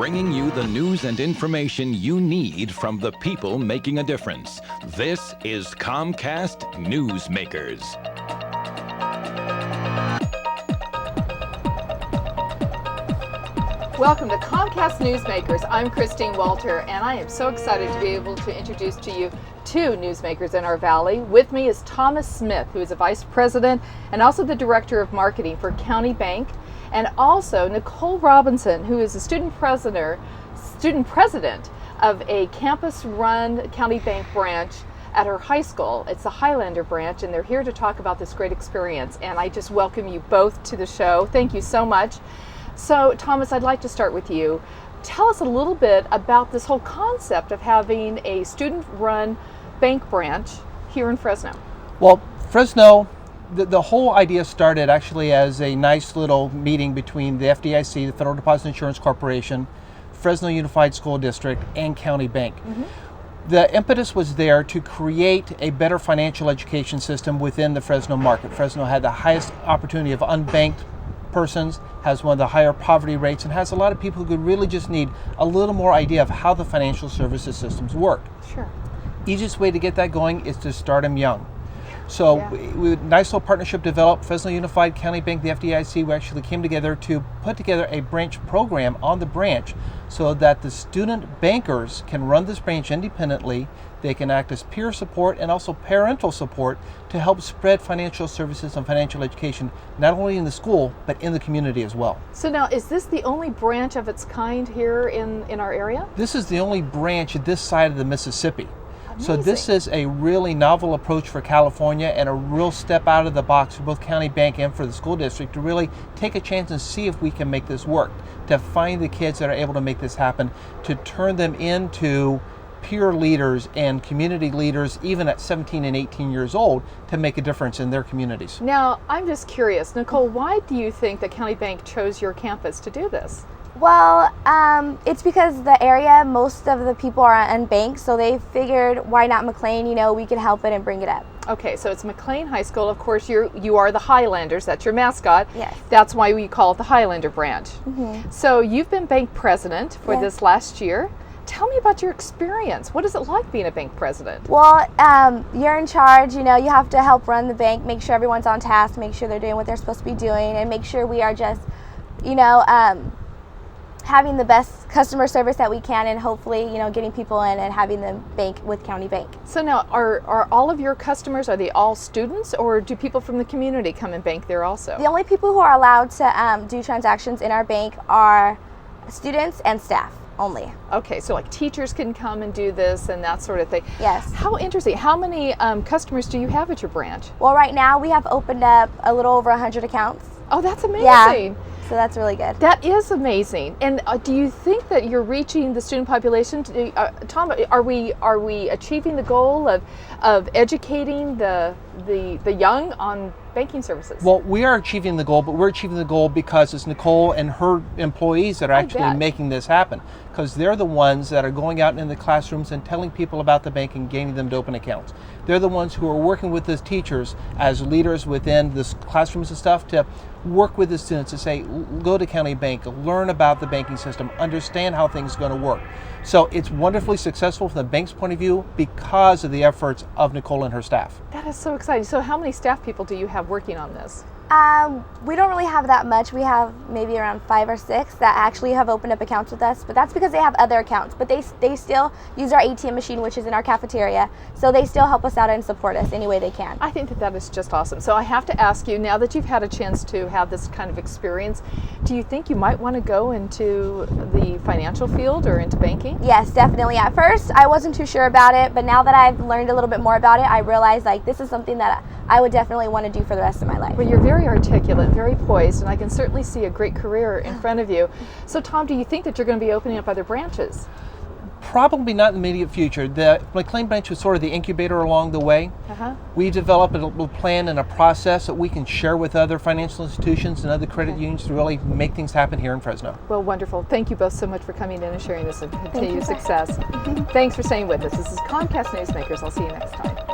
bringing you the news and information you need from the people making a difference. This is Comcast NewsMakers. Welcome to Comcast NewsMakers. I'm Christine Walter, and I am so excited to be able to introduce to you two newsmakers in our valley. With me is Thomas Smith, who is a vice president and also the director of marketing for County Bank, and also Nicole Robinson, who is a student president of a campus-run County Bank branch at her high school. It's the Highlander Branch, and they're here to talk about this great experience. And I just welcome you both to the show. Thank you so much. So, Thomas, I'd like to start with you. Tell us a little bit about this whole concept of having a student-run bank branch here in Fresno. Well, Fresno, the whole idea started actually as a nice little meeting between the FDIC, the Federal Deposit Insurance Corporation, Fresno Unified School District, and County Bank. The impetus was there to create a better financial education system within the Fresno market. Fresno had the highest opportunity of unbanked persons, has one of the higher poverty rates, and has a lot of people who could really just need a little more idea of how the financial services systems work. Sure. Easiest way to get that going is to start them young. So we nice little partnership developed, Fresno Unified, County Bank, the FDIC, we actually came together to put together a branch program on the branch so that the student bankers can run this branch independently. They can act as peer support and also parental support to help spread financial services and financial education, not only in the school, but in the community as well. So now, is this the only branch of its kind here in our area? This is the only branch this side of the Mississippi. Amazing. So this is a really novel approach for California and a real step out of the box for both County Bank and for the school district to really take a chance and see if we can make this work, to find the kids that are able to make this happen, to turn them into peer leaders and community leaders even at 17 and 18 years old to make a difference in their communities. Now, I'm just curious, Nicole, why do you think that County Bank chose your campus to do this? Well, it's because the area, most of the people are unbanked, so they figured why not McLane, we could help it and bring it up. Okay, so it's McLane High School. Of course, you are the Highlanders. That's your mascot. Yes. That's why we call it the Highlander Branch. So you've been bank president for this last year. Tell me about your experience. What is it like being a bank president? Well, you're in charge, you have to help run the bank, make sure everyone's on task, make sure they're doing what they're supposed to be doing, and make sure we are just, having the best customer service that we can, and hopefully, getting people in and having them bank with County Bank. So now, are all of your customers, are they all students, or do people from the community come and bank there also? The only people who are allowed to do transactions in our bank are students and staff only. Okay, so like teachers can come and do this and that sort of thing. Yes. How interesting. How many customers do you have at your branch? Well, right now we have opened up a little over 100 accounts. Oh, that's amazing. Yeah. So that's really good. That is amazing. And do you think that you're reaching the student population? Tom, are we achieving the goal of educating the young on banking services? Well, we are achieving the goal, but we're achieving the goal because it's Nicole and her employees that are actually making this happen, because they're the ones that are going out in the classrooms and telling people about the bank and getting them to open accounts. They're the ones who are working with the teachers as leaders within the classrooms and stuff to work with the students to say, go to County Bank, learn about the banking system, understand how things are going to work. So it's wonderfully successful from the bank's point of view because of the efforts of Nicole and her staff. That is so exciting. So how many staff people do you have working on this? We don't really have that much. We have maybe around 5 or 6 that actually have opened up accounts with us, but that's because they have other accounts. But they still use our ATM machine, which is in our cafeteria, so they still help us out and support us any way they can. I think that is just awesome. So I have to ask you, now that you've had a chance to have this kind of experience, do you think you might want to go into the financial field or into banking? Yes, definitely. At first, I wasn't too sure about it, but now that I've learned a little bit more about it, I realize this is something that I would definitely want to do for the rest of my life. Well, you're very articulate, very poised, and I can certainly see a great career in front of you. So, Tom, do you think that you're going to be opening up other branches? Probably not in the immediate future. The McLane Branch was sort of the incubator along the way. We developed a plan and a process that we can share with other financial institutions and other credit unions to really make things happen here in Fresno. Well, wonderful. Thank you both so much for coming in and sharing this and continued success. Thanks for staying with us. This is Comcast NewsMakers. I'll see you next time.